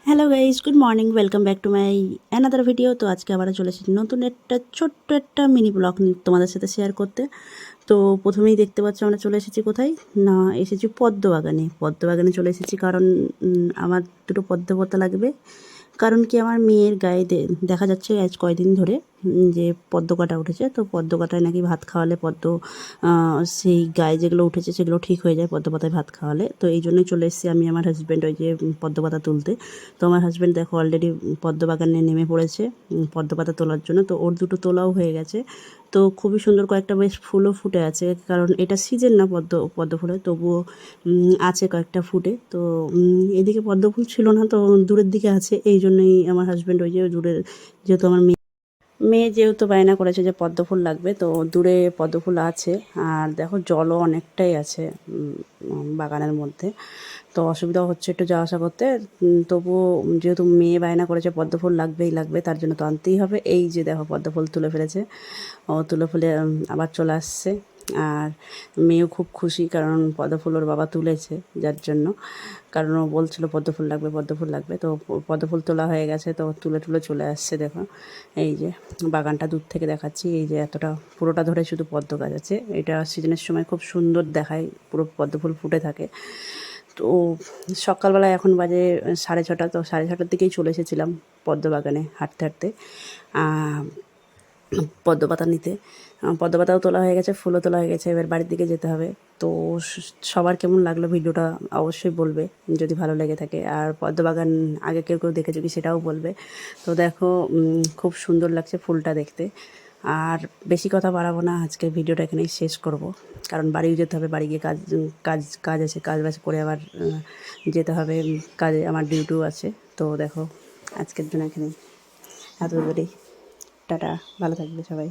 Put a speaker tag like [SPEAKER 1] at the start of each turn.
[SPEAKER 1] Hello guys, good morning, welcome back to my another video. তো আজকে আবার চলে এসেছি নতুন একটা ছোট্ট একটা মিনি ব্লগ তোমাদের সাথে শেয়ার করতে। তো প্রথমেই দেখতে পাচ্ছ আমরা চলে এসেছি কোথায় না, এসেছি পদ্মবাগানে চলে এসেছি কারণ আমার দুটো পদ্ম পাতা লাগবে। কারণ কি আমার মেয়ের গায়ে দেখা যাচ্ছে আজ কয়দিন ধরে যে পদ্ম কাটা উঠেছে, তো পদ্ম কাটায় নাকি ভাত খাওয়ালে পদ্ম সেই গায়ে যেগুলো উঠেছে সেগুলো ঠিক হয়ে যায় পদ্ম পাতায় ভাত খাওয়ালে। তো এই জন্যই চলে এসেছি আমি আমার হাজব্যান্ড ওই যে পদ্ম পাতা তুলতে। তো আমার হাজব্যান্ড দেখো অলরেডি পদ্ম বাগানে নেমে পড়েছে পদ্ম পাতা তোলার জন্য। তো ওর দুটো তোলাও হয়ে গেছে। তো খুবই সুন্দর কয়েকটা বেশ ফুলও ফুটে আছে, কারণ এটা সিজন না পদ্ম ফুলের, তবুও আছে কয়েকটা ফুটে। তো এদিকে পদ্ম ফুল ছিল না, তো দূরের দিকে আছে, এই জন্যই আমার হাজব্যান্ড ওই যে দূরের, যেহেতু আমার মেয়ে যেহেতু বায়না করেছে যে পদ্ম ফুল লাগবে, তো দূরে পদ্ম ফুল আছে। আর দেখো জলও অনেকটাই আছে বাগানের মধ্যে, তো অসুবিধা হচ্ছে একটু যাওয়া আসা করতে। তবুও যেহেতু মেয়ে বায়না করেছে পদ্ম ফুল লাগবেই লাগবে, তার জন্য তো আনতেই হবে। এই যে দেখো পদ্ম ফুল তুলে ফেলেছে, ও তুলে ফুলে আবার চলে আসছে। আর মেয়েও খুব খুশি, কারণ পদ্ম ফুল ওর বাবা তুলেছে যার জন্য, কারণ ও বলছিলো পদ্ম ফুল লাগবে। তো পদ্ম ফুল তোলা হয়ে গেছে, তো তুলে তুলে চলে আসছে। দেখো এই যে বাগানটা দূর থেকে দেখাচ্ছি, এই যে এতটা পুরোটা ধরে শুধু পদ্ম গাছ আছে। এটা সিজনের সময় খুব সুন্দর দেখায়, পুরো পদ্ম ফুল ফুটে থাকে। তো সকালবেলা এখন বাজে 6:30, তো 6:30টার দিকেই চলে এসেছিলাম পদ্ম বাগানে হাঁটতে হাঁটতে পদ্ম পাতা নিতে। পদ্ম পাতাও তোলা হয়ে গেছে, ফুলও তোলা হয়ে গেছে, এবার বাড়ির দিকে যেতে হবে। তো সবার কেমন লাগলো ভিডিওটা অবশ্যই বলবে যদি ভালো লেগে থাকে। আর পদ্ম বাগান আগে কেউ কেউ দেখেছো কি সেটাও বলবে। তো দেখো খুব সুন্দর লাগছে ফুলটা দেখতে। আর বেশি কথা বাড়াবো না, আজকের ভিডিওটা এখানেই শেষ করব, কারণ বাড়িও যেতে হবে। বাড়ি গিয়ে কাজ কাজ কাজ আছে, কাজ বাজ করে আবার যেতে হবে কাজে, আমার ডিউটিও আছে। তো দেখো আজকের জন্য এখানেই এত দূরেই, টাটা, ভালো থাকবে সবাই।